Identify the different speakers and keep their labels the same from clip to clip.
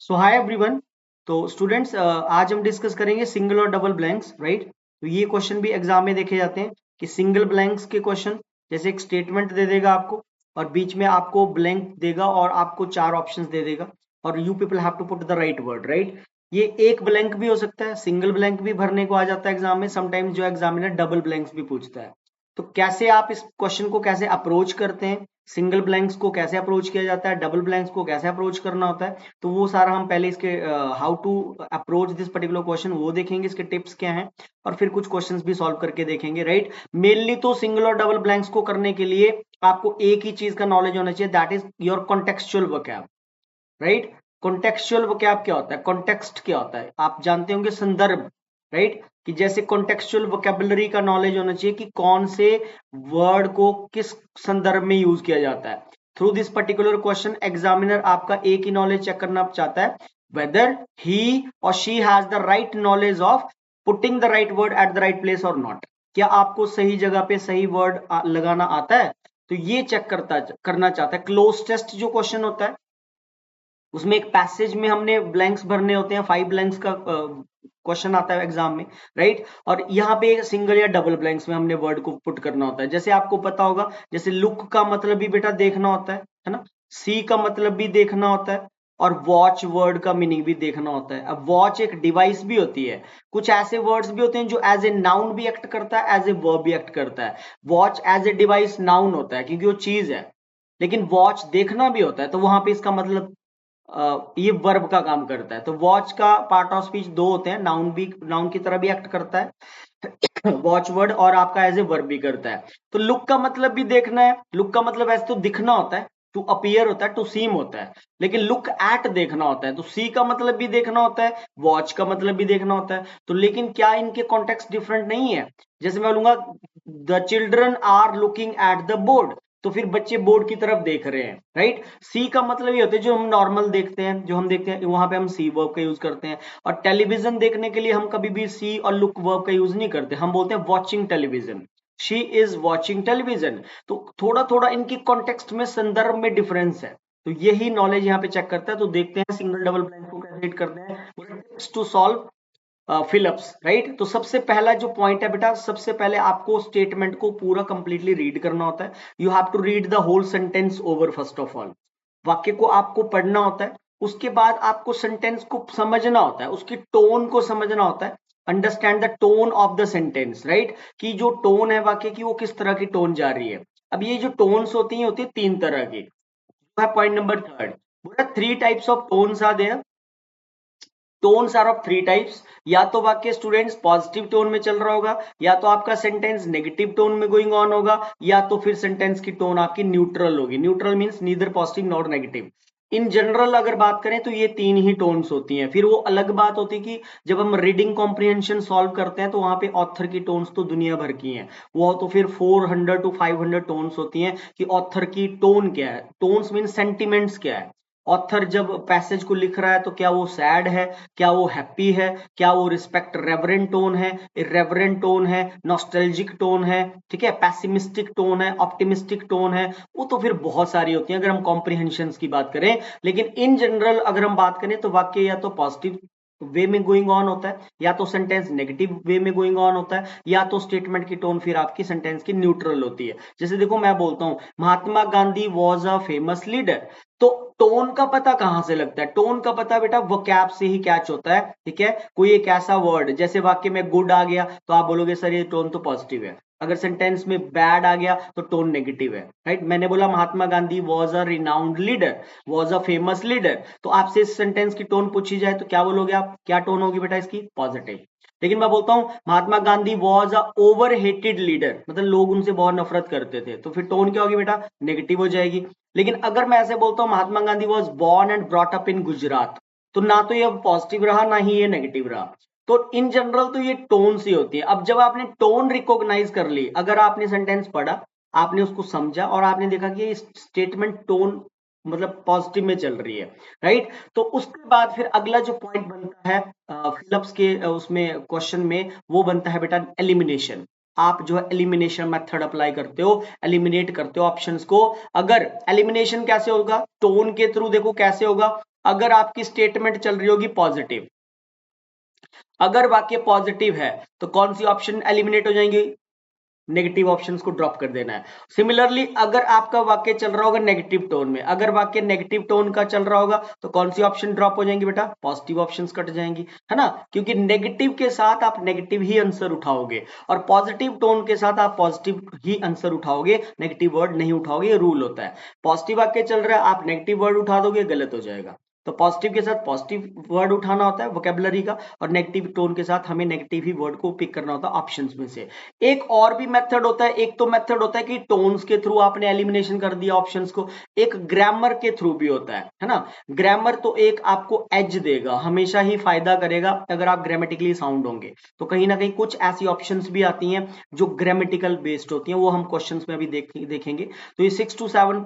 Speaker 1: सो hi everyone. तो students आज हम डिस्कस करेंगे सिंगल और डबल ब्लैंक्स, राइट। तो ये क्वेश्चन भी एग्जाम में देखे जाते हैं कि सिंगल ब्लैंक्स के क्वेश्चन जैसे एक स्टेटमेंट दे देगा आपको और बीच में आपको ब्लैंक देगा और आपको चार ऑप्शंस दे देगा और you people have to put the right word, right. ये एक ब्लैंक भी हो सकता है, सिंगल ब्लैंक भी भरने को आ जाता है एग्जाम में। समटाइम्स जो एग्जामिनर डबल ब्लैंक्स भी पूछता है। तो कैसे आप इस क्वेश्चन को कैसे अप्रोच करते हैं, सिंगल ब्लैंक्स को कैसे अप्रोच किया जाता है, डबल ब्लैंक्स को कैसे अप्रोच करना होता है, तो वो सारा हम पहले इसके how to approach this particular question वो देखेंगे, इसके टिप्स क्या हैं और फिर कुछ क्वेश्चंस भी सॉल्व करके देखेंगे, राइट। मेनली तो सिंगल और डबल ब्लैंक्स को करने के लिए आपको एक ही चीज का नॉलेज होना चाहिए, that is your contextual vocab, right. Contextual vocab क्या होता है, कॉन्टेक्स्ट क्या होता है, आप जानते होंगे, संदर्भ, राइट। कि जैसे कॉन्टेक्सचुअल वोकैबुलरी का नॉलेज होना चाहिए कि कौन से वर्ड को किस संदर्भ में यूज किया जाता है। Through this particular question examiner आपका एक ही नॉलेज चेक करना चाहता है, वेदर ही और she has the right knowledge of putting the right word at the right place और नॉट। क्या आपको सही जगह पे सही वर्ड लगाना आता है, तो ये चेक करना चाहता है। क्लोज टेस्ट जो क्वेश्चन होता है उसमें एक पैसेज में हमने ब्लैंक्स भरने होते हैं, 5 ब्लैंक्स का क्वेश्चन आता है एग्जाम में, राइट। और यहाँ पे सिंगल या डबल ब्लैंक्स में हमने वर्ड को पुट करना होता है। जैसे आपको पता होगा, जैसे लुक का मतलब भी बेटा देखना होता है ना। सी का मतलब भी देखना होता है और वॉच वर्ड का मीनिंग भी देखना होता है। अब वॉच एक डिवाइस भी होती है, कुछ ऐसे वर्ड्स भी होते हैं जो एज ए नाउन भी एक्ट करता है, एज ए वर्ब भी एक्ट करता है। Watch as a device noun होता है क्योंकि वो चीज है, लेकिन वॉच देखना भी होता है, तो वहां पे इसका मतलब ये वर्ब का काम करता है। तो वॉच का पार्ट ऑफ स्पीच दो होते हैं, नाउन भी, नाउन की तरह भी एक्ट करता है वॉच वर्ड, और आपका एज ए वर्ब भी करता है। तो लुक का मतलब भी देखना है, लुक का मतलब ऐसे तो दिखना होता है, टू अपीयर होता है, टू सीम होता है, लेकिन लुक एट देखना होता है। तो सी का मतलब भी देखना होता है, वॉच का मतलब भी देखना होता है। तो लेकिन क्या इनके कॉन्टेक्स्ट डिफरेंट नहीं है? जैसे मैं बोलूंगा the children are looking at the board, तो फिर बच्चे बोर्ड की तरफ देख रहे हैं, राइट। सी का मतलब ये होता है जो हम नॉर्मल देखते हैं, जो हम देखते हैं वहां पे हम सी वर्ब का यूज करते हैं। और टेलीविजन देखने के लिए हम कभी भी सी और लुक वर्ब का यूज नहीं करते, हम बोलते हैं watching television, she is watching television. तो थोड़ा थोड़ा इनकी कॉन्टेक्स्ट में, संदर्भ में डिफरेंस है। तो यही नॉलेज यहाँ पे चेक करता है। तो देखते हैं सिंगल डबल ब्लैंक को कैसे हिट करते हैं, tips to solve fill ups, right. तो सबसे पहला जो पॉइंट है बेटा, सबसे पहले आपको स्टेटमेंट को पूरा कंप्लीटली रीड करना होता है। You have to read the whole sentence over first of all. वाक्य को आपको पढ़ना होता है, उसके बाद आपको सेंटेंस को समझना होता है, उसकी टोन को समझना होता है। Understand the tone of the sentence, right. कि जो टोन है वाक्य की, वो किस तरह की टोन जा रही है। अब ये जो टोन्स होती है तीन तरह की। पॉइंट नंबर थर्ड, बोला 3 types of tones are there. Tones are of 3 types. या तो वाक्य स्टूडेंट्स पॉजिटिव टोन में चल रहा होगा, या तो आपका सेंटेंस नेगेटिव टोन में गोइंग ऑन होगा, या तो फिर सेंटेंस की टोन आपकी न्यूट्रल होगी। Neutral means neither positive not negative. In general अगर बात करें तो ये तीन ही टोन्स होती हैं। फिर वो अलग बात होती है कि जब हम रीडिंग कॉम्प्रिहेंशन सॉल्व करते हैं तो वहां पे ऑथर की टोन्स तो दुनिया भर की हैं। वो तो फिर 400 टू 500 टोन्स होती हैं कि ऑथर की टोन क्या है। टोन्स मीन सेंटिमेंट्स क्या है। ऑथर जब पैसेज को लिख रहा है तो क्या वो सैड है, क्या वो हैप्पी है, क्या वो रिस्पेक्ट रेवरेंट टोन है, इरेवरेंट टोन है, नॉस्टैल्जिक टोन है, ठीक है, पेसिमिस्टिक टोन है, ऑप्टिमिस्टिक टोन है। वो तो फिर बहुत सारी होती हैं अगर हम कॉम्प्रिहेंशन की बात करें। लेकिन इन जनरल अगर हम बात करें तो वाक्य या तो पॉजिटिव वे में गोइंग ऑन होता है, या तो सेंटेंस नेगेटिव वे में गोइंग ऑन होता है, या तो स्टेटमेंट की टोन फिर आपकी सेंटेंस की न्यूट्रल होती है। जैसे देखो मैं बोलता हूं Mahatma Gandhi was a famous leader, तो टोन का पता कहां से लगता है? टोन का पता बेटा वोकैब से ही कैच होता है, ठीक है। कोई एक ऐसा वर्ड जैसे वाक्य में गुड आ गया तो आप बोलोगे सर ये टोन तो पॉजिटिव है। अगर सेंटेंस में बैड आ गया तो टोन नेगेटिव है, राइट। मैंने बोला Mahatma Gandhi was a renowned leader, was a famous leader, तो आपसे इस सेंटेंस की टोन पूछी जाए तो क्या बोलोगे आप, क्या टोन होगी बेटा इसकी? पॉजिटिव। लेकिन मैं बोलता हूं Mahatma Gandhi was a over hated leader, मतलब लोग उनसे बहुत नफरत करते थे, तो फिर टोन क्या होगी बेटा? नेगेटिव हो जाएगी। लेकिन अगर मैं ऐसे बोलता हूं Mahatma Gandhi was born and brought up in Gujarat, तो ना तो ये पॉजिटिव रहा ना ही ये नेगेटिव रहा। तो इन जनरल तो ये टोन सी होती है। अब जब आपने टोन रिकॉग्नाइज कर ली, अगर आपने सेंटेंस पढ़ा, आपने उसको समझा और आपने देखा कि ये स्टेटमेंट टोन मतलब पॉजिटिव में चल रही है, राइट। तो उसके बाद फिर अगला जो पॉइंट बनता है फिलअप्स के उसमें क्वेश्चन में, वो बनता है बेटा एलिमिनेशन। आप जो है एलिमिनेशन मेथड अप्लाई करते हो, एलिमिनेट करते हो ऑप्शंस को। अगर एलिमिनेशन कैसे होगा? टोन के थ्रू। देखो कैसे होगा, अगर आपकी स्टेटमेंट चल रही होगी पॉजिटिव, अगर वाक्य पॉजिटिव है तो कौन सी ऑप्शन एलिमिनेट हो जाएंगे, नेगेटिव ऑप्शंस को ड्रॉप कर देना है। सिमिलरली अगर आपका वाक्य चल रहा होगा नेगेटिव टोन में, अगर वाक्य नेगेटिव टोन का चल रहा होगा तो कौन सी ऑप्शन ड्रॉप हो जाएंगी बेटा, पॉजिटिव ऑप्शंस कट जाएंगी, है ना, क्योंकि नेगेटिव के साथ आप नेगेटिव ही आंसर उठाओगे और पॉजिटिव टोन के साथ आप पॉजिटिव ही आंसर उठाओगे, नेगेटिव वर्ड नहीं उठाओगे, ये रूल होता है। पॉजिटिव वाक्य चल रहा है, आप नेगेटिव वर्ड उठा दोगे, गलत हो जाएगा। तो पॉजिटिव के साथ पॉजिटिव वर्ड उठाना होता है वोकैबुलरी का, और नेगेटिव टोन के साथ हमें नेगेटिव ही वर्ड को पिक करना होता है ऑप्शंस में से। एक और भी मेथड होता है, एक तो मेथड होता है कि टोन्स के थ्रू आपने एलिमिनेशन कर दिया ऑप्शंस को, एक ग्रामर के थ्रू भी होता है ना। ग्रामर तो एक आपको एज देगा, हमेशा ही फायदा करेगा अगर आप ग्रामेटिकली साउंड होंगे। तो कहीं ना कहीं कुछ ऐसी ऑप्शंस भी आती हैं जो ग्रामेटिकल बेस्ड होती हैं, वो हम क्वेश्चंस में अभी देखेंगे। तो ये 6 to 7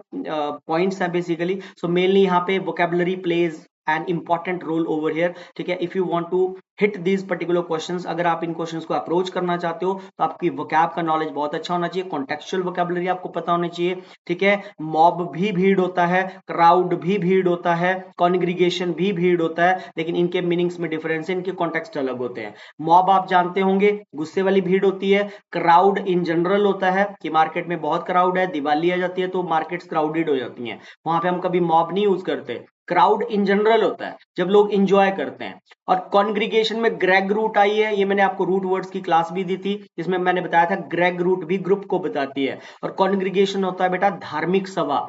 Speaker 1: पॉइंट्स हैं बेसिकली। सो मेनली यहाँ पे vocabulary plays an important role over here, ठीक है। If you want to hit these particular questions, अगर आप इन क्वेश्चंस को अप्रोच करना चाहते हो तो आपकी वोकैब का नॉलेज बहुत अच्छा होना चाहिए, कॉन्टेक्चुअल वोकैबुलरी आपको पता होनी चाहिए, ठीक है। मॉब भी भीड़ होता है, क्राउड भी भीड़ होता है, कॉन्ग्रीगेशन भी भीड़ होता है, लेकिन इनके मीनिंग्स में डिफरेंस है, इनके कॉन्टेक्स्ट अलग होते हैं। मॉब आप जानते होंगे गुस्से वाली भीड़ होती है, क्राउड इन जनरल होता है कि मार्केट में बहुत क्राउड है, दिवाली आ जाती है तो मार्केट्स क्राउडेड हो जाती हैं, वहां पे हम कभी मॉब नहीं यूज करते। क्राउड इन जनरल होता है जब लोग इंजॉय करते हैं। और कॉन्ग्रीगेशन में ग्रेग रूट आई है, ये मैंने आपको रूट वर्ड्स की क्लास भी दी थी जिसमें मैंने बताया था ग्रेग रूट भी ग्रुप को बताती है। और कॉन्ग्रीगेशन होता है बेटा धार्मिक सभा,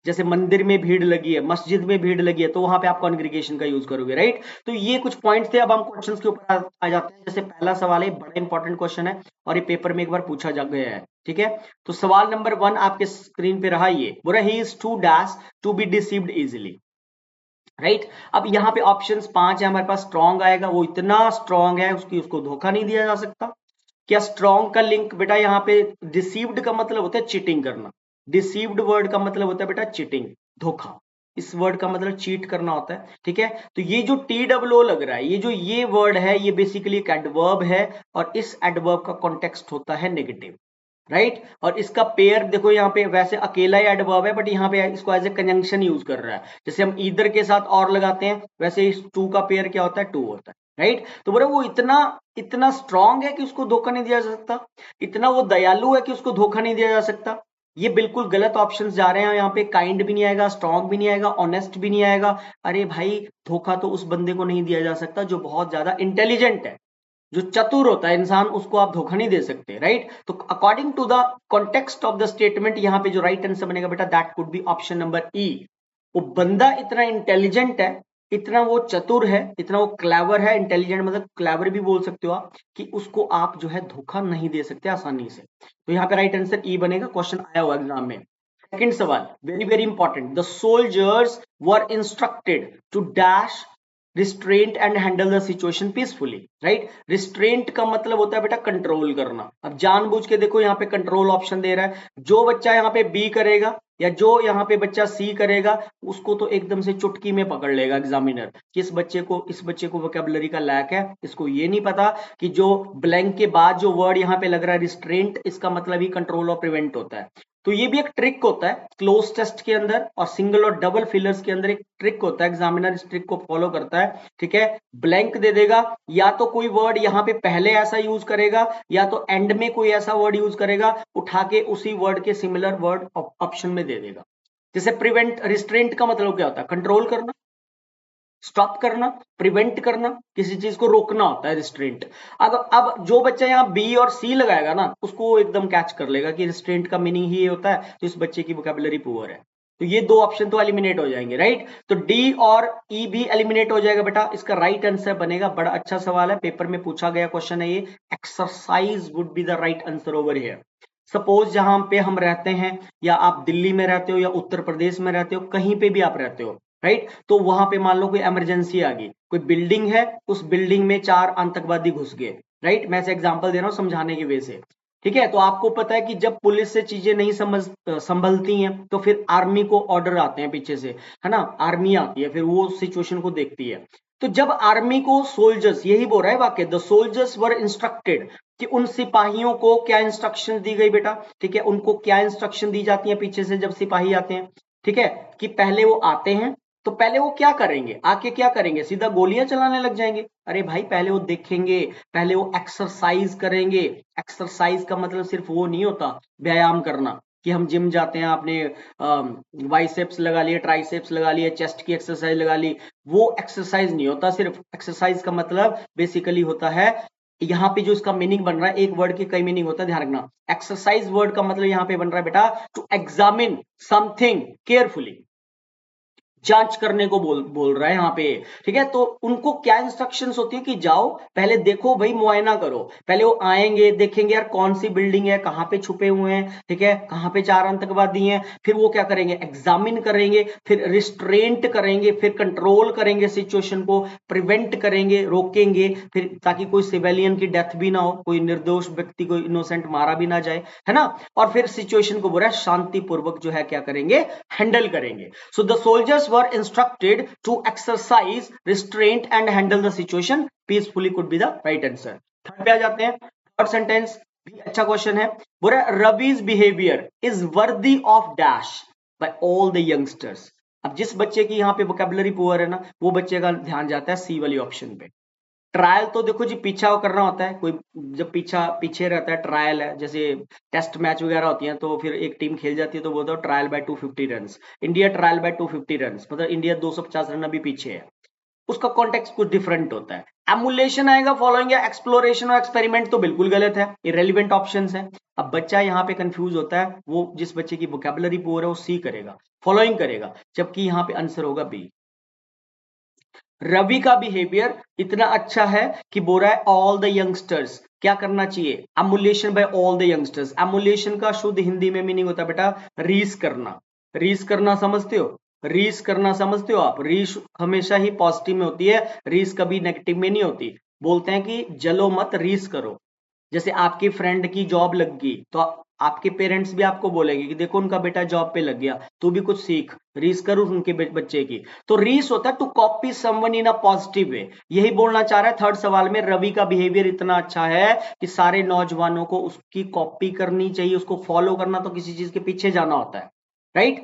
Speaker 1: जैसे मंदिर में भीड़ लगी है, मस्जिद में भीड़ लगी है, तो वहां पे आप कॉन्ग्रीगेशन का यूज करोगे, राइट। तो ये कुछ पॉइंट्स थे। अब हम क्वेश्चंस के ऊपर आ जाते हैं। जैसे पहला सवाल है, बड़ा इंपॉर्टेंट क्वेश्चन है और ये पेपर में एक बार पूछा जा गया है, ठीक है। तो सवाल नंबर 1 आपके स्क्रीन पे रहा, ये बोला he is too dash to be deceived easily, right. अब यहाँ पे ऑप्शंस 5 है हमारे पास। स्ट्रॉन्ग आएगा, वो इतना स्ट्रॉन्ग है उसको धोखा नहीं दिया जा सकता। क्या स्ट्रॉन्ग का लिंक बेटा यहाँ पे, डिसीव्ड का मतलब होता है चीटिंग करना, डिसीव्ड वर्ड का मतलब होता है बेटा चीटिंग, धोखा। इस वर्ड का मतलब चीट करना होता है, ठीक है। तो ये जो TOO लग रहा है, ये वर्ड है, ये बेसिकली एक एडवर्ब है और इस एडवर्ब का कॉन्टेक्स्ट होता है नेगेटिव, राइट। और इसका पेयर देखो यहाँ पे, वैसे अकेला ही एडवर्ब है बट यहाँ पे इसको एज ए कंजंक्शन यूज कर रहा है। जैसे हम ईदर के साथ और लगाते हैं, वैसे इस टू का पेयर क्या होता है, टू होता है, राइट। तो बोले वो इतना इतना स्ट्रांग है कि उसको धोखा नहीं दिया जा सकता, इतना वो दयालु है कि उसको धोखा नहीं दिया जा सकता। ये बिल्कुल गलत ऑप्शंस जा रहे हैं यहाँ पे। काइंड भी नहीं आएगा, स्ट्रांग भी नहीं आएगा, ऑनेस्ट भी नहीं आएगा। अरे भाई, धोखा तो उस बंदे को नहीं दिया जा सकता जो बहुत ज्यादा इंटेलिजेंट है, जो चतुर होता है इंसान, उसको आप धोखा नहीं दे सकते, राइट। तो according to the context of the statement, यहाँ पे जो राइट आंसर बनेगा बेटा, that could be option number E. वो बंदा इतना इंटेलिजेंट है, इतना वो चतुर है, इतना वो क्लेवर है, इंटेलिजेंट मतलब क्लेवर भी बोल सकते हो आप, कि उसको आप जो है धोखा नहीं दे सकते आसानी से। तो यहाँ पे राइट आंसर ई बनेगा, क्वेश्चन आया हुआ एग्जाम में। सेकंड सवाल, very very important, the soldiers were instructed to dash restraint and handle the situation peacefully, right. Restraint का मतलब होता है बेटा कंट्रोल करना। अब जानबूझ के देखो यहाँ पे कंट्रोल ऑप्शन दे रहा है, जो बच्चा यहाँ पे बी करेगा या जो यहाँ पे बच्चा सी करेगा, उसको तो एकदम से चुटकी में पकड़ लेगा एग्जामिनर कि इस बच्चे को वोकैबुलरी का लैक है, इसको ये नहीं पता कि जो ब्लैंक के बाद जो वर्ड यहाँ पे लग रहा है रिस्ट्रेंट, इसका मतलब ही कंट्रोल और प्रिवेंट होता है। तो ये भी एक ट्रिक होता है क्लोज टेस्ट के अंदर, और सिंगल और डबल फिलर्स के अंदर एक ट्रिक होता है, एग्जामिनर इस ट्रिक को फॉलो करता है, ठीक है। ब्लैंक दे देगा, या तो कोई वर्ड यहाँ पे पहले ऐसा यूज करेगा या तो एंड में कोई ऐसा वर्ड यूज करेगा, उठा के उसी वर्ड के सिमिलर वर्ड ऑप्शन में दे देगा। जैसे प्रिवेंट, रिस्ट्रेंट का मतलब क्या होता है, कंट्रोल करना, स्टॉप करना, प्रिवेंट करना, किसी चीज को रोकना होता है रिस्ट्रेंट। अब जो बच्चा यहाँ बी और सी लगाएगा ना, उसको एकदम कैच कर लेगा कि रिस्ट्रेंट का मीनिंग ही होता है, तो इस बच्चे की वोकैबुलरी पुअर है। तो ये दो ऑप्शन तो एलिमिनेट हो जाएंगे, राइट। तो डी और ई भी एलिमिनेट हो जाएगा बेटा। इसका राइट आंसर बनेगा, बड़ा अच्छा सवाल है, पेपर में पूछा गया क्वेश्चन है ये, exercise would be the right answer over here. Suppose जहां पे हम रहते हैं, या आप दिल्ली में रहते हो या उत्तर प्रदेश में रहते हो, कहीं पे भी आप रहते हो, राइट। तो वहां पे मान लो कोई इमरजेंसी आ गई, कोई बिल्डिंग है, उस बिल्डिंग में 4 आतंकवादी घुस गए, राइट। मैं ऐसे एग्जांपल दे रहा हूं समझाने की वजह से, ठीक है। तो आपको पता है कि जब पुलिस से चीजें नहीं संभलती हैं तो फिर आर्मी को ऑर्डर आते हैं पीछे से, है ना, आर्मी आती है, फिर वो सिचुएशन को देखती है। तो जब आर्मी को सोल्जर्स, यही बोल रहा है वाक्य, द सोल्जर्स वर इंस्ट्रक्टेड, कि उन सिपाहियों को क्या इंस्ट्रक्शन दी गई बेटा, ठीक है, उनको क्या इंस्ट्रक्शन दी जाती है पीछे से जब सिपाही आते हैं, ठीक है, कि पहले वो आते हैं, तो पहले वो क्या करेंगे, आके क्या करेंगे, सीधा गोलियां चलाने लग जाएंगे? अरे भाई पहले वो देखेंगे, पहले वो एक्सरसाइज करेंगे। एक्सरसाइज का मतलब सिर्फ वो नहीं होता व्यायाम करना कि हम जिम जाते हैं, आपने बाइसेप्स लगा लिए, ट्राइसेप्स लगा लिए, चेस्ट की एक्सरसाइज लगा ली। वो एक्सरसाइज नहीं होता। सिर्फ एक्सरसाइज का मतलब बेसिकली होता है, यहाँ पे जो इसका मीनिंग बन रहा है, एक वर्ड के कई मीनिंग होता है, ध्यान रखना। एक्सरसाइज वर्ड का मतलब यहाँ पे बन रहा है बेटा टू एग्जामिन समथिंग केयरफुली, जांच करने को बोल रहा है यहाँ पे। ठीक है, तो उनको क्या इंस्ट्रक्शंस होती है कि जाओ पहले देखो भाई, मुआयना करो। पहले वो आएंगे, देखेंगे यार कौन सी बिल्डिंग है, कहाँ पे छुपे हुए हैं, ठीक है, कहाँ पे 4 आतंकवादी हैं। फिर वो क्या करेंगे, एग्जामिन करेंगे, फिर रिस्ट्रेंट करेंगे, फिर कंट्रोल करेंगे सिचुएशन को, प्रिवेंट करेंगे, रोकेंगे, फिर ताकि कोई सिविलियन की डेथ भी ना हो, कोई निर्दोष व्यक्ति को इनोसेंट मारा भी ना जाए, है ना। और फिर सिचुएशन को बोला शांतिपूर्वक जो है क्या करेंगे, हैंडल करेंगे। So the soldiers were instructed to exercise restraint and handle the situation peacefully could be the right answer. Third पे आ जाते हैं। थर्ड सेंटेंस भी अच्छा क्वेश्चन है। बोला रवि's behavior is worthy of dash by all the youngsters। अब जिस बच्चे की यहाँ पे वोकेबुलरी पुअर है ना, वो बच्चे का ध्यान जाता है सी वाली ऑप्शन पे। ट्रायल तो देखो जी पीछा करना होता है, कोई जब पीछे रहता है, ट्रायल है, जैसे टेस्ट मैच वगैरह होती हैं तो फिर एक टीम खेल जाती है तो बोलते हो trial by 250 run, India trial by 250 run, मतलब इंडिया 250 रन अभी पीछे है। उसका कॉन्टेक्स्ट कुछ डिफरेंट होता है। एमुलेशन आएगा फॉलोइंग या एक्सप्लोरेशन और एक्सपेरिमेंट तो बिल्कुल गलत है, इरेलीवेंट ऑप्शंस है। अब बच्चा यहाँ पे कंफ्यूज होता है, वो जिस बच्चे की वोकैबुलरी पुअर है वो सी करेगा, फॉलोइंग करेगा, जबकि यहाँ पे आंसर होगा बी। रवि का बिहेवियर इतना अच्छा है कि बोल रहा है ऑल द यंगस्टर्स क्या करना चाहिए, emulation by all the youngsters. Emulation का शुद्ध हिंदी में मीनिंग होता है बेटा रीस करना। रीस करना समझते हो, रीस करना समझते हो आप? रीस हमेशा ही पॉजिटिव में होती है, रीस कभी नेगेटिव में नहीं होती। बोलते हैं कि जलो मत रीस करो। जैसे आपके फ्रेंड की जॉब लग गई तो आपके पेरेंट्स भी आपको बोलेंगे कि देखो उनका बेटा जॉब पे लग गया, तू भी कुछ सीख, रीस कर उनके बच्चे की। तो रीस होता है to copy someone in a positive way. यही बोलना चाह रहा है थर्ड सवाल में, रवि का बिहेवियर इतना अच्छा है कि सारे नौजवानों को उसकी कॉपी करनी चाहिए, उसको फॉलो करना तो किसी चीज के पीछे जाना होता है, right.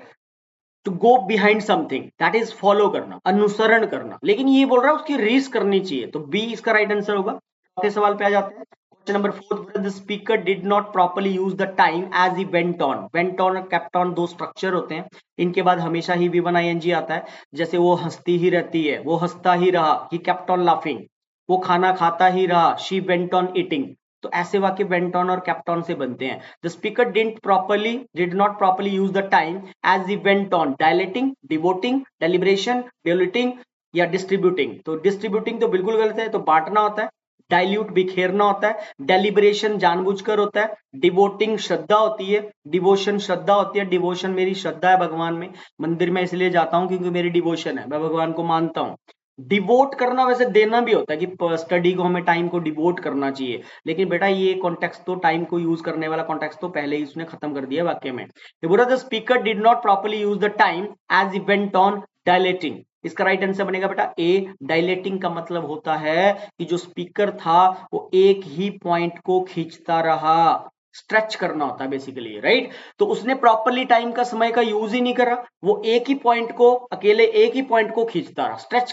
Speaker 1: To go behind something that is follow करना, अनुसरण करना। लेकिन ये बोल रहा है उसकी रीस करनी चाहिए, तो बी इसका राइट आंसर होगा। चौथे सवाल पे आ जाते हैं। Question number 4, the speaker did not properly use the time as he went on. Went on और केप्ट ऑन दो स्ट्रक्चर होते हैं, इनके बाद हमेशा ही V1 ING आता है। जैसे वो हंसती ही रहती है, वो हंसता ही रहा, ही केप्ट ऑन लाफिंग। वो खाना खाता ही रहा, शी वेंट ऑन ईटिंग। तो ऐसे वाक्य वेंट ऑन और केप्ट ऑन से बनते हैं। The speaker did not properly use the time as he went on, dilating, devoting, deliberation, devoting या डिस्ट्रीब्यूटिंग। तो डिस्ट्रीब्यूटिंग तो बिल्कुल गलत है, तो बांटना होता है। डाइल्यूट बिखेरना होता है। डेलिब्रेशन जानबूझकर होता है। डिवोटिंग श्रद्धा होती है, डिवोशन श्रद्धा होती है। डिवोशन मेरी श्रद्धा है भगवान में, मंदिर में इसलिए जाता हूं क्योंकि मेरी डिवोशन है, मैं भगवान को मानता हूं। डिवोट करना वैसे देना भी होता है कि स्टडी को हमें टाइम को डिवोट करना चाहिए, लेकिन बेटा ये कॉन्टेक्स्ट तो टाइम को यूज करने वाला कॉन्टेक्स्ट तो पहले ही उसने खत्म कर दिया वाक्य में। बोला the speaker did not properly use the time as he went on dilating. इसका राइट आंसर बनेगा बेटा ए। डायलेटिंग का मतलब होता है कि जो स्पीकर था वो एक ही पॉइंट को खींचता रहा, स्ट्रेच करना होता है बेसिकली, राइट। तो उसने प्रॉपरली टाइम का, समय का यूज ही नहीं करा, वो एक ही पॉइंट को, अकेले एक ही पॉइंट को खींचता रहा, स्ट्रेच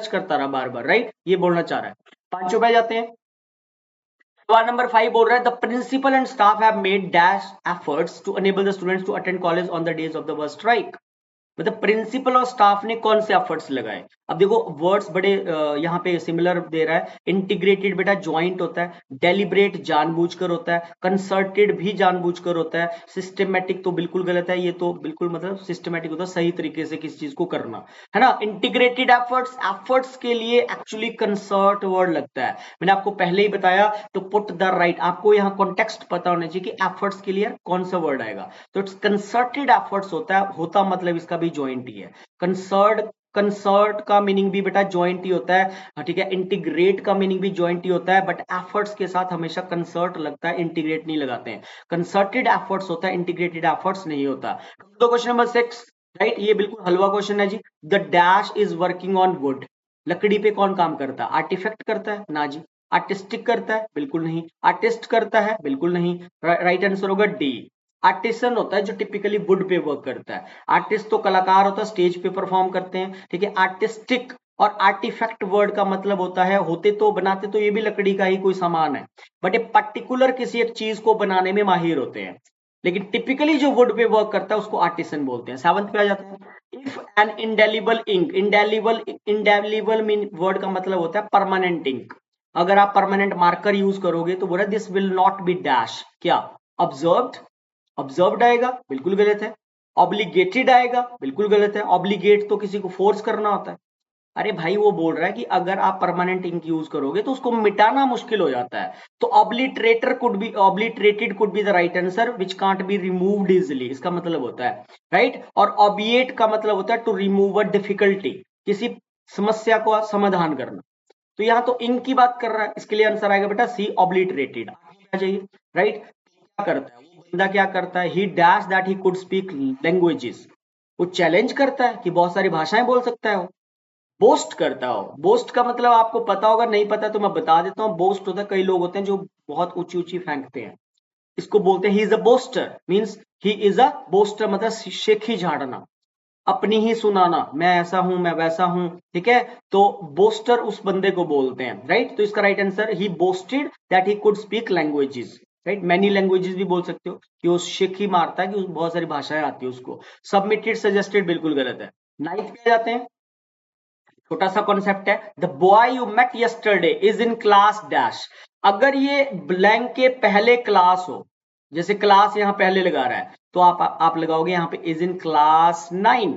Speaker 1: करता रहा बार बार, राइट। ये बोलना चाह रहा है। पांचों पे जाते हैं। सवाल नंबर 5 बोल रहा है the principal and staff have made dash efforts to enable the students to attend college on the days of the worst strike. मतलब प्रिंसिपल और स्टाफ ने कौन से एफर्ट्स लगाए। अब देखो वर्ड्स बड़े यहाँ पे सिमिलर दे रहा है। इंटीग्रेटेड बेटा ज्वाइंट होता है, डेलिब्रेट जानबूझकर होता है, कंसर्टेड भी जानबूझकर होता है, सिस्टमेटिक तो बिल्कुल गलत है, ये तो बिल्कुल मतलब सिस्टमेटिक होता है सही तरीके से किसी चीज को करना, है ना। इंटीग्रेटेड एफर्ट्स, एफर्ट्स के लिए एक्चुअली कंसर्ट वर्ड लगता है, मैंने आपको पहले ही बताया। तो पुट द राइट, आपको यहाँ कॉन्टेक्स्ट पता होना चाहिए कि एफर्ट्स के लिए कौन सा वर्ड आएगा। तो इट्स कंसर्टेड एफर्ट्स होता मतलब इसका भी ज्वाइंट ही है। कंसर्ट का मीनिंग भी बेटा ज्वाइंट ही होता है, ठीक है। इंटीग्रेट का मीनिंग भी ज्वाइंट ही होता है, बट एफर्ट्स के साथ हमेशा कंसर्ट लगता है, इंटीग्रेट नहीं लगाते हैं। कंसर्टेड एफर्ट्स होता है, इंटीग्रेटेड एफर्ट्स नहीं होता। तो क्वेश्चन नंबर 6, राइट, ये बिल्कुल हलवा क्वेश्चन है जी। The dash is working on wood. लकड़ी पे कौन काम करता है? आर्टिफैक्ट करता है ना जी। आर्टिस्टिक करता है? बिल्कुल नहीं। आर्टिस्ट करता है? बिल्कुल नहीं। राइट आंसर होगा डी। आर्टिसन होता है जो टिपिकली वुड पे वर्क करता है। आर्टिस्ट तो कलाकार होता है, स्टेज पे परफॉर्म करते हैं, ठीक है। आर्टिस्टिक और आर्टिफैक्ट वर्ड का मतलब होता है, होते तो बनाते तो ये भी लकड़ी का ही कोई सामान है, बट ये पर्टिकुलर किसी एक चीज को बनाने में माहिर होते हैं। लेकिन टिपिकली जो वुड पे वर्क करता है उसको आर्टिसन बोलते हैं। 7th पे आ जाते हैं। If an indelible ink, indelible mean word का मतलब होता है परमानेंट इंक। अगर आप परमानेंट मार्कर यूज करोगे तो बोला this will not be dash, क्या ऑब्जर्व्ड, ऑब्जर्व्ड आएगा, बिल्कुल गलत है। ऑब्लिगेटेड आएगा, बिल्कुल गलत है। ऑब्लिगेट तो किसी को फोर्स करना होता है। अरे भाई वो बोल रहा है कि अगर आप परमानेंट इंक यूज करोगे तो उसको मिटाना मुश्किल हो जाता है। तो obliterator could be, obliterated could be the right answer which can't be removed easily, इसका मतलब होता है राइट। और ऑबिएट का मतलब होता है टू रिमूव अ डिफिकल्टी, किसी समस्या को समाधान करना। तो यहाँ तो इंक की बात कर रहा है, इसके लिए आंसर आएगा बेटा सी, ऑब्लिटरेटेड। आ जाइए राइट। क्या करता है वो बंदा, क्या करता है, ही dash that he could speak languages, वो चैलेंज करता है कि बहुत सारी भाषाएं बोल सकता है वो। बोस्ट करता हो, बोस्ट का मतलब आपको पता होगा, नहीं पता तो मैं बता देता हूँ। बोस्ट होता है, कई लोग होते हैं जो बहुत ऊंची ऊंची फेंकते हैं, इसको बोलते हैं he is a booster, means he is a booster मतलब शेखी झाड़ना, अपनी ही सुनाना, मैं ऐसा हूं, मैं वैसा हूं, ठीक है। तो बोस्टर उस बंदे को बोलते हैं राइट। तो इसका right answer, he boasted that he could speak languages, right. Many languages भी बोल सकते हो कि वो शेखी मारता है कि बहुत सारी भाषाएं आती है उसको। सबमिटेड सजेस्टेड बिल्कुल गलत है। 9th पे जाते हैं। छोटा सा कॉन्सेप्ट है, the boy you met yesterday is in class dash. अगर ये ब्लैंक के पहले क्लास हो, जैसे क्लास यहां पहले लगा रहा है, तो आप लगाओगे यहां पे इज इन क्लास 9,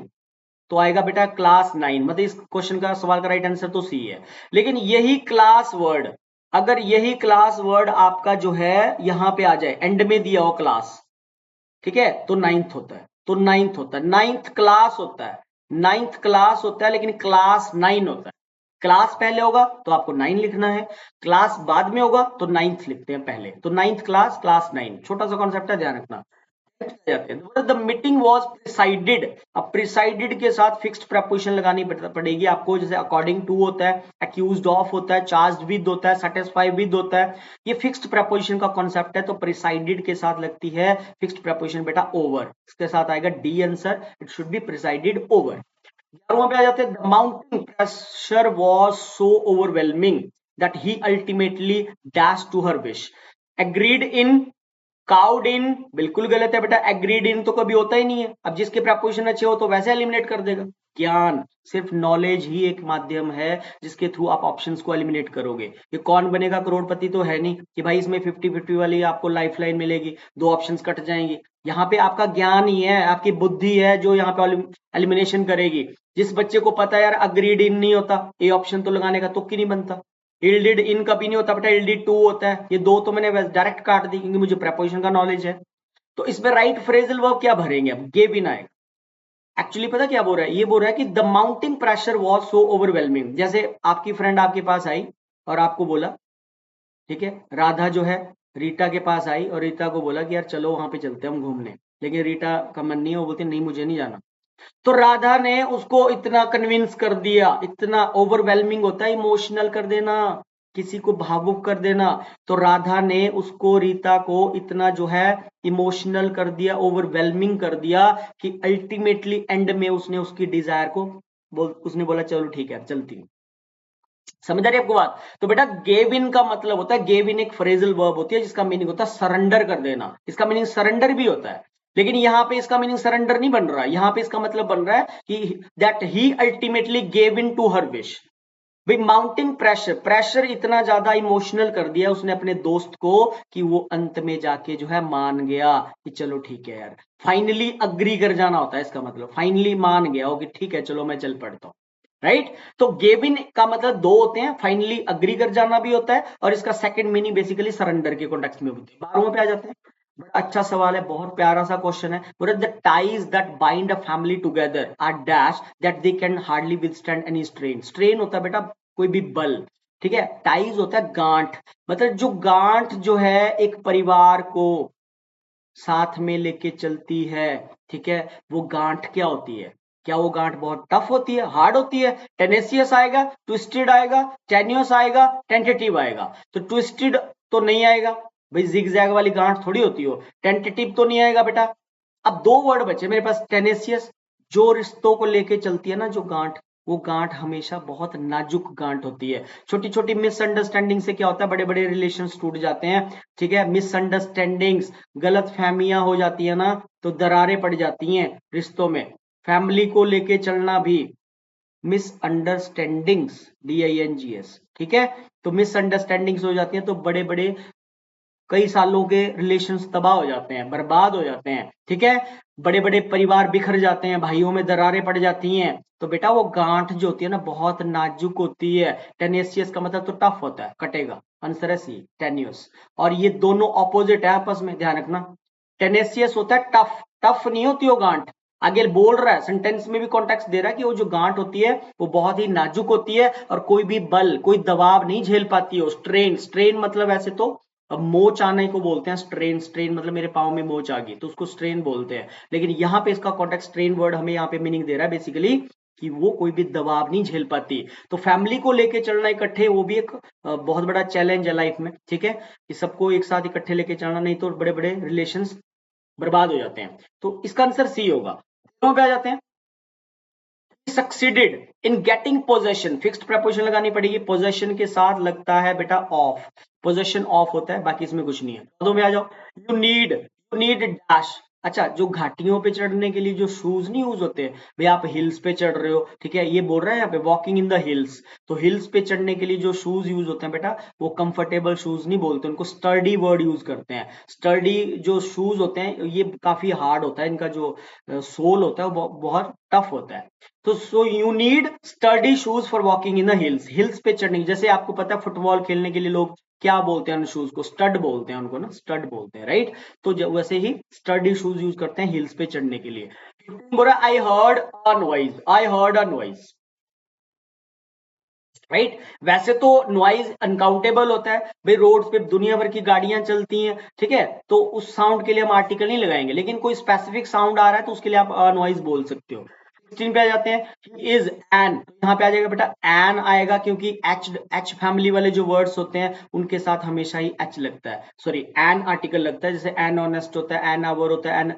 Speaker 1: तो आएगा बेटा क्लास 9। मतलब इस क्वेश्चन का, सवाल का राइट आंसर तो सी है। लेकिन यही क्लास वर्ड, अगर यही क्लास वर्ड आपका जो है यहां पे आ जाए, एंड में दिया हो क्लास, ठीक है, तो 9th होता है। तो 9th होता है, 9th क्लास होता है, 9th क्लास होता है, लेकिन क्लास 9 होता है। क्लास पहले होगा तो आपको 9 लिखना है, क्लास बाद में होगा तो 9th लिखते हैं पहले। तो 9th क्लास, क्लास 9, छोटा सा कॉन्सेप्ट है, ध्यान रखना। जाते हैं। द मीटिंग वॉज प्रिसाइडेड, अब प्रिसाइडेड के साथ फिक्स्ड प्रपोजिशन लगानी पड़ेगी आपको। जैसे अकॉर्डिंग टू होता है, अक्यूज्ड ऑफ होता है, चार्ज्ड विद होता है, सेटिस्फाई विद होता है। ये फिक्स्ड प्रपोजिशन का कॉन्सेप्ट है। तो प्रिसाइडेड के साथ लगती है फिक्स्ड प्रपोजिशन बेटा ओवर, इसके साथ आएगा D answer, it should be presided over. 11वां पे आ जाते हैं। The mountain pressure was so overwhelming that he ultimately dash to her wish, agreed in, caved in, बिल्कुल गलत है बेटा। एग्रीड इन तो कभी होता ही नहीं है। अब जिसके प्रपोजिशन अच्छे हो तो वैसे एलिमिनेट कर देगा। ज्ञान, सिर्फ नॉलेज ही एक माध्यम है जिसके थ्रू आप ऑप्शंस को एलिमिनेट करोगे। ये कौन बनेगा करोड़पति तो है नहीं कि भाई इसमें 50-50 वाली आपको लाइफ लाइन मिलेगी, दो ऑप्शंस कट जाएंगी। यहाँ पे आपका ज्ञान ही है, आपकी बुद्धि है जो यहाँ पे एलिमिनेशन करेगी। जिस बच्चे को पता है यार अग्रीड इन नहीं होता, ए ऑप्शन तो लगाने का तुक ही नहीं बनता। इल्डेड इन कभी नहीं होता बेटा, इल्डेड टू होता है। ये दो तो मैंने डायरेक्ट काट दी क्योंकि मुझे प्रेपोजिशन का नॉलेज है। तो इसमें राइट फ्रेजल वर्ब क्या भरेंगे, अब गिव इन आएगा। एक्चुअली पता क्या बोल रहा है, ये बोल रहा है कि the mounting pressure was so overwhelming. जैसे आपकी फ्रेंड आपके पास आई और आपको बोला, ठीक है, राधा जो है रीटा के पास आई और रीटा को बोला कि यार चलो वहां पे चलते हैं हम घूमने, लेकिन रीटा का मन नहीं है, वो बोलती नहीं मुझे नहीं जाना। तो राधा ने उसको इतना कन्विंस कर दिया, इतना ओवरवेलमिंग होता है इमोशनल कर देना, किसी को भावुक कर देना। तो राधा ने उसको, रीता को इतना जो है इमोशनल कर दिया, ओवरवेलमिंग कर दिया कि अल्टीमेटली एंड में उसने उसकी डिजायर को उसने बोला चलो ठीक है चलती हूँ। समझ आ रही है आपको बात। तो बेटा गेव इन का मतलब होता है, गेव इन एक फ्रेजल वर्ब होती है जिसका मीनिंग होता है सरेंडर कर देना। इसका मीनिंग सरेंडर भी होता है, लेकिन यहां पे इसका मीनिंग सरेंडर नहीं बन रहा है। यहां पे इसका मतलब बन रहा है कि that he ultimately gave in to her wish. भाई माउंटिंग प्रेशर, प्रेशर इतना ज्यादा इमोशनल कर दिया उसने अपने दोस्त को कि वो अंत में जाके जो है मान गया कि चलो ठीक है यार, फाइनली अग्री कर जाना होता है इसका मतलब, फाइनली मान गया हो कि ठीक है चलो मैं चल पड़ता हूँ, राइट। तो गेव इन का मतलब दो होते हैं, फाइनली अग्री कर जाना भी होता है, और इसका सेकंड मीनिंग बेसिकली सरेंडर के कॉन्टेक्स्ट में होती है। 12वें पे आ जाते हैं। बड़ा अच्छा सवाल है, बहुत प्यारा सा क्वेश्चन है। बोले the ties that bind a family together are dash that they can hardly withstand any strain. Strain होता है बेटा कोई भी बल, ठीक है। टाइज होता है गांठ, मतलब जो गांठ जो है एक परिवार को साथ में लेके चलती है, ठीक है। वो गांठ क्या होती है, क्या वो गांठ बहुत टफ होती है, हार्ड होती है? टेनेसियस आएगा, ट्विस्टेड आएगा, टेन्यूस आएगा, टेंटेटिव आएगा। तो ट्विस्टेड तो नहीं आएगा, भाई जिगजैग वाली गांठ थोड़ी होती हो, टेंटेटिव तो नहीं आएगा बेटा। अब दो वर्ड बचे मेरे पास, टेनेसियस। जो रिश्तों को लेके चलती है ना जो गांठ, वो गांठ हमेशा बहुत नाजुक गांठ होती है। छोटी छोटी मिसअंडरस्टैंडिंग से क्या होता है, बड़े बड़े रिलेशन टूट जाते हैं। ठीक है, मिसअंडरस्टैंडिंग्स, गलत फहमियां हो जाती है ना, तो दरारें पड़ जाती हैं रिश्तों में। फैमिली को लेके चलना भी मिसअंडरस्टैंडिंग्स, DINGS। ठीक है, तो मिसअंडरस्टैंडिंग्स हो जाती हैं तो बड़े बड़े कई सालों के रिलेशंस तबाह हो जाते हैं, बर्बाद हो जाते हैं। ठीक है, बड़े बड़े परिवार बिखर जाते हैं, भाइयों में दरारें पड़ जाती हैं। तो बेटा वो गांठ जो होती है ना बहुत नाजुक होती है। टेनेसियस का मतलब तो टफ होता है, कटेगा। आंसर है सी, टेन्यूस। और ये दोनों ऑपोजिट है आपस में, ध्यान रखना। टेनेसियस होता है टफ, टफ नहीं होती वो गांठ। आगे बोल रहा है, सेंटेंस में भी कॉन्टेक्स्ट दे रहा है कि वो जो गांठ होती है वो बहुत ही नाजुक होती है और कोई भी बल, कोई दबाव नहीं झेल पाती है। स्ट्रेन, स्ट्रेन मतलब ऐसे तो अब मोच आने को बोलते हैं स्ट्रेन। स्ट्रेन मतलब मेरे पाँव में मोच आ गई तो उसको स्ट्रेन बोलते हैं। लेकिन यहाँ पे इसका कॉन्टेक्स्ट, स्ट्रेन वर्ड हमें यहाँ पे मीनिंग दे रहा है बेसिकली कि वो कोई भी दबाव नहीं झेल पाती। तो फैमिली को लेके चलना इकट्ठे, वो भी एक बहुत बड़ा चैलेंज है लाइफ में। ठीक है, कि सबको एक साथ इकट्ठे लेके चलना, नहीं तो बड़े बड़े रिलेशंस बर्बाद हो जाते हैं। तो इसका आंसर सी होगा। दोनों पे आ जाते हैं। Succeeded in getting possession, fixed preposition लगानी पड़ेगी। पोजेशन के साथ लगता है बेटा ऑफ, पोजेशन ऑफ होता है, बाकी इसमें कुछ नहीं है। दो में आ जाओ। You need dash. अच्छा, जो घाटियों पे चढ़ने के लिए जो शूज नहीं यूज होते, भाई आप हिल्स पे चढ़ रहे हो, ठीक है, ये बोल रहा है यहाँ पे वॉकिंग इन द हिल्स, तो हिल्स पे चढ़ने के लिए जो शूज यूज होते हैं बेटा, वो कंफर्टेबल शूज नहीं बोलते, उनको स्टर्डी वर्ड यूज करते हैं। स्टर्डी जो शूज होते हैं ये काफी हार्ड होता है, इनका जो सोल होता है वो बहुत टफ होता है। तो so you need study shoes for walking in the hills. Hills पे चढ़ने, जैसे आपको पता है फुटबॉल खेलने के लिए लोग क्या बोलते हैं उन शूज को, स्टड बोलते हैं उनको ना, स्टड बोलते हैं, राइट। तो वैसे ही स्टडी शूज यूज करते हैं हिल्स पे चढ़ने के लिए। बोल रहा I heard a noise, I heard a noise, right. वैसे तो नॉइज अनकाउंटेबल होता है भाई, रोड्स पे दुनिया भर की गाड़ियां चलती हैं, ठीक है, तो उस साउंड के लिए हम आर्टिकल नहीं लगाएंगे, लेकिन कोई स्पेसिफिक साउंड आ रहा है तो उसके लिए आप नॉइज बोल सकते हो। 16 पे आ जाते हैं। इज एन, यहाँ पे आ जाएगा बेटा एन आएगा, क्योंकि एच, एच फैमिली वाले जो वर्ड्स होते हैं उनके साथ हमेशा ही एच लगता है, सॉरी एन आर्टिकल लगता है। जैसे एन ऑनेस्ट होता है, एन आवर होता है, an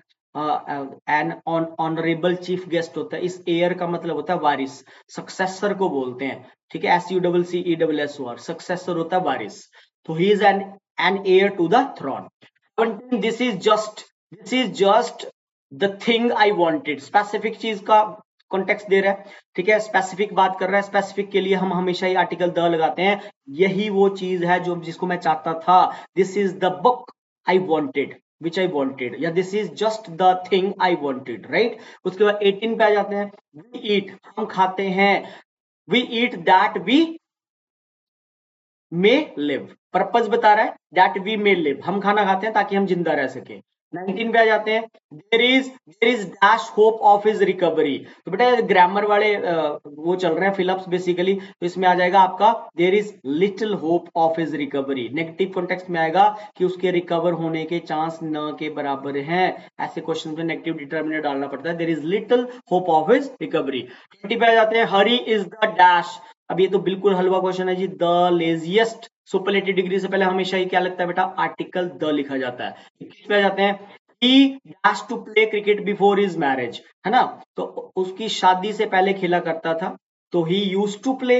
Speaker 1: an honourable chief guest होता है। इस एयर का मतलब होता है वारिस, सक्सेसर को बोलते हैं। ठीक है, SUCCESSOR, सक्सेसर होता है वारिस। तो he is an heir to the throne. This is just the thing I wanted, specific चीज का कॉन्टेक्स्ट दे रहा है। ठीक है, स्पेसिफिक बात कर रहा है, स्पेसिफिक के लिए हम हमेशा ही आर्टिकल द लगाते हैं। यही वो चीज है जो जिसको मैं चाहता था। This is the book I wanted, which I wanted, या this is just the thing I wanted, right. उसके बाद 18 पे आ जाते हैं। वी ईट, हम खाते हैं। We eat that we may live, purpose बता रहा है, दैट वी मे लिव, हम खाना खाते हैं ताकि हम जिंदा रह सके। 19 पे आ जाते हैं। There is dash hope of his recovery. तो बेटा ग्रामर वाले वो चल रहे हैं फिलअप्स बेसिकली, तो इसमें आ जाएगा आपका there is little hope of his recovery. Negative context में आएगा कि उसके रिकवर होने के चांस न के बराबर हैं। ऐसे क्वेश्चन में नेगेटिव डिटर्मिनेंट डालना पड़ता है, there is little hope of his recovery. 20 पे आ जाते हैं। हरी इज द डैश, अब ये तो बिल्कुल हलवा क्वेश्चन है जी, द लेजिएस्ट। सुपरलेटिव डिग्री से पहले हमेशा ही क्या लगता है बेटा, आर्टिकल द लिखा जाता है। 21 पे आ जाते हैं। He dash to play cricket before his marriage, है ना, तो उसकी शादी से पहले खेला करता था, तो he use to play,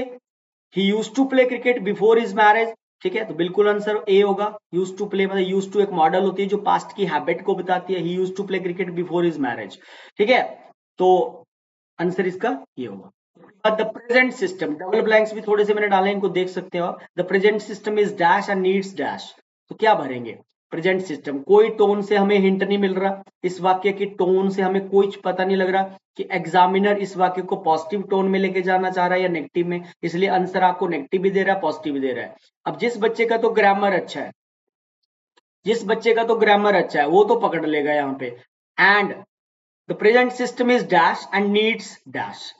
Speaker 1: he use to play cricket before his marriage. ठीक है, तो बिल्कुल आंसर ए होगा। यूज टू प्ले मतलब यूज टू एक मॉडल होती है जो पास्ट की हैबिट को बताती है। He use to play cricket before his marriage. ठीक है, तो आंसर इसका ये होगा। The present system, double blanks भी थोड़े से मैंने डाले, इनको देख सकते हो। The present system is dash and needs dash, तो क्या भरेंगे, प्रेजेंट सिस्टम। कोई टोन से हमें हिंट नहीं मिल रहा, इस वाक्य की टोन से हमें कोई पता नहीं लग रहा कि एग्जामिनर इस वाक्य को पॉजिटिव टोन में लेके जाना चाह रहा है या नेगेटिव में, इसलिए आंसर आपको नेगेटिव भी दे रहा है, पॉजिटिव भी दे रहा है। अब जिस बच्चे का तो ग्रामर अच्छा है, जिस बच्चे का तो ग्रामर अच्छा है वो तो पकड़ लेगा यहाँ पे। And the present system is dash and needs dash,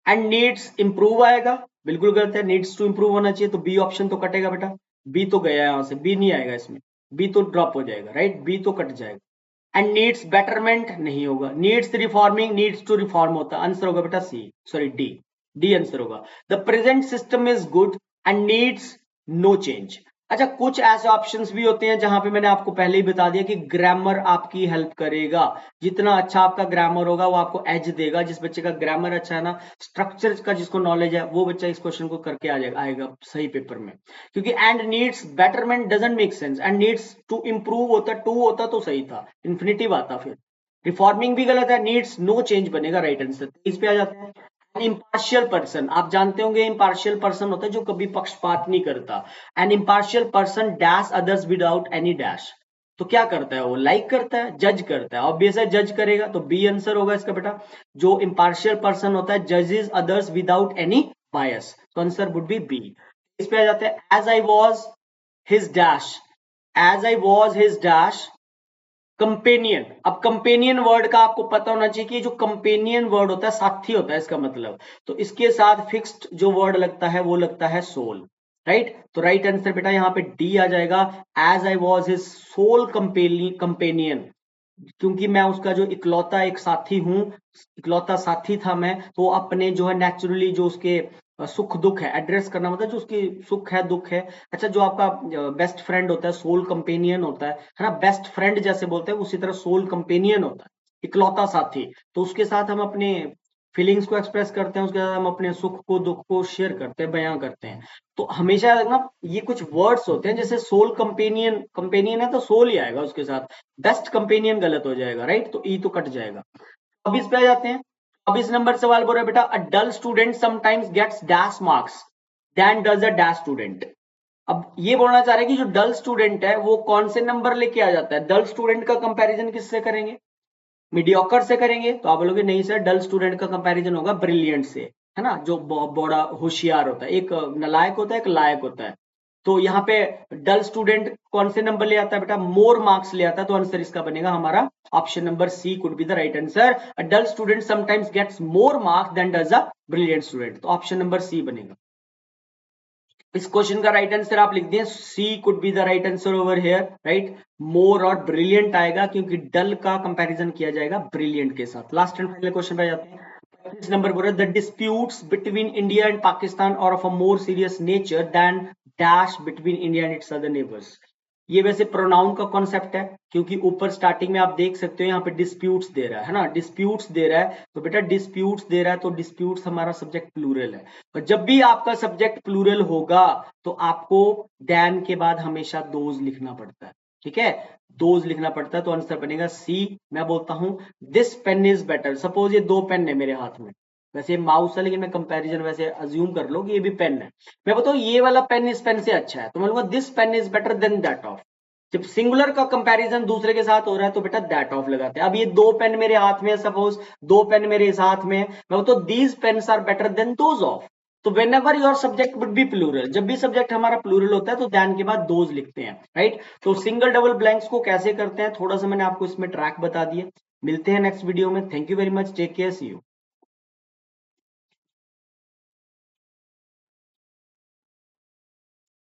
Speaker 1: and needs improve आएगा, बिल्कुल गलत है, नीड्स टू इंप्रूव होना चाहिए, तो बी ऑप्शन तो कटेगा बेटा। बी तो गया यहां से, बी नहीं आएगा इसमें, बी तो ड्रॉप हो जाएगा, राइट, बी तो कट जाएगा। एंड नीड्स बेटरमेंट नहीं होगा, needs reforming, needs to reform होता, आंसर होगा बेटा C, sorry D, D answer होगा। The present system is good and needs no change, अच्छा, कुछ ऐसे ऑप्शंस भी होते हैं जहां पे मैंने आपको पहले ही बता दिया कि ग्रामर आपकी हेल्प करेगा। जितना अच्छा आपका ग्रामर होगा वो आपको एज देगा। जिस बच्चे का ग्रामर अच्छा है ना, स्ट्रक्चर का जिसको नॉलेज है, वो बच्चा इस क्वेश्चन को करके आएगा सही पेपर में। क्योंकि and needs betterment doesn't make sense, and needs to improve होता, टू होता तो सही था, इन्फिनिटिव आता फिर। रिफॉर्मिंग भी गलत है, नीड्स नो चेंज बनेगा राइट आंसर। इस पे आ जाते हैं। इम्पार्शियल पर्सन, आप जानते होंगे इम्पार्शियल पर्सन होता है जो कभी पक्षपात नहीं करता। An impartial person dash others without any dash. तो क्या करता है वो? लाइक करता है, जज करता है। ऑब्वियस है जज करेगा, तो बी आंसर होगा इसका बेटा। जो इम्पार्शियल पर्सन होता है जजेस अदर्स विदाउट एनी बायस, तो आंसर वुड बी बी। इस पे आ जाते हैं। As I was his dash, as I was his dash companion. अब कंपेनियन वर्ड का आपको पता होना चाहिए कि जो कंपेनियन वर्ड होता है साथी होता है इसका मतलब। तो इसके साथ फिक्स्ड जो वर्ड लगता है वो लगता है सोल, राइट। तो राइट आंसर बेटा यहाँ पे डी आ जाएगा। As I was his soul companion, क्योंकि मैं उसका जो इकलौता एक साथी हूं, इकलौता साथी था मैं, तो अपने जो है नेचुरली जो उसके सुख दुख है, एड्रेस करना मतलब जो उसकी सुख है दुख है। अच्छा, जो आपका बेस्ट फ्रेंड होता है सोल कंपेनियन होता है ना, बेस्ट फ्रेंड जैसे बोलते हैं उसी तरह सोल कंपेनियन होता है, इकलौता साथी। तो उसके साथ हम अपने फीलिंग्स को एक्सप्रेस करते हैं, उसके साथ हम अपने सुख को दुख को शेयर करते हैं, बयां करते हैं। तो हमेशा ना ये कुछ वर्ड्स होते हैं, जैसे सोल कंपेनियन, कंपेनियन है तो सोल ही आएगा उसके साथ। बेस्ट कंपेनियन गलत हो जाएगा, राइट, तो ई तो कट जाएगा। अब इस पे आ जाते हैं। अब इस नंबर सवाल बोल रहा है बेटा, a dull student sometimes gets dash marks than does a dash student. अब ये बोलना चाह रहे हैं कि जो डल स्टूडेंट है वो कौन से नंबर लेके आ जाता है? डल स्टूडेंट का कंपैरिजन किससे करेंगे? मीडियोकर से करेंगे? तो आप बोलोगे नहीं सर, डल स्टूडेंट का कंपैरिजन होगा ब्रिलियंट से, है ना, जो बड़ा होशियार होता है। एक नालायक होता है, एक लायक होता है। तो यहाँ पे डल स्टूडेंट कौन से नंबर ले आता है बेटा? मोर मार्क्स ले आता है। तो आंसर इसका बनेगा हमारा option number C could be the right answer. A dull student sometimes gets more marks than does a brilliant student, तो ऑप्शन नंबर सी बनेगा। इस क्वेश्चन का राइट आंसर आप लिख दें, C could be the right answer over here, right. More और brilliant आएगा क्योंकि डल का कंपैरिजन किया जाएगा ब्रिलियंट के साथ। लास्ट एंड फाइनल क्वेश्चन पे जाते हैं। इस नंबर पर the disputes between India and Pakistan are of a more serious nature than dash between India and its other neighbours. ये वैसे प्रोनाउन का कॉन्सेप्ट है, क्योंकि ऊपर स्टार्टिंग में आप देख सकते हो यहाँ पे डिस्प्यूट्स दे रहा है ना, डिस्प्यूट्स दे रहा है। तो बेटा डिस्प्यूट्स दे रहा है तो डिस्प्यूट्स हमारा सब्जेक्ट प्लूरल है। और जब भी आपका सब्जेक्ट प्लूरल होगा तो आपको देन के बाद हमेशा दोज लिखना पड़ता है, ठीक है, दोज लिखना पड़ता है। तो आंसर बनेगा सी। मैं बोलता हूं this pen is better. Suppose ये दो पेन है मेरे हाथ में, वैसे माउस है लेकिन मैं कंपैरिजन वैसे अज्यूम कर लो कि ये भी पेन है। मैं बताऊं ये वाला पेन इस पेन से अच्छा है, तो मैं बोलूंगा this pen is better than that of. जब सिंगुलर का कंपैरिजन दूसरे के साथ हो रहा है तो बेटा दैट ऑफ लगाते हैं। अब ये दो पेन मेरे हाथ में है, सपोज दो पेन मेरे इस हाथ में, मैं तो these pens are better than those of. तो whenever your subject would be plural, जब भी सब्जेक्ट हमारा प्लूरल होता है तो दैन के बाद दोज लिखते हैं, राइट। तो सिंगल डबल ब्लैंक्स को कैसे करते हैं थोड़ा सा मैंने आपको इसमें ट्रैक बता दिया। मिलते हैं नेक्स्ट वीडियो में। Thank you very much, take care, see you.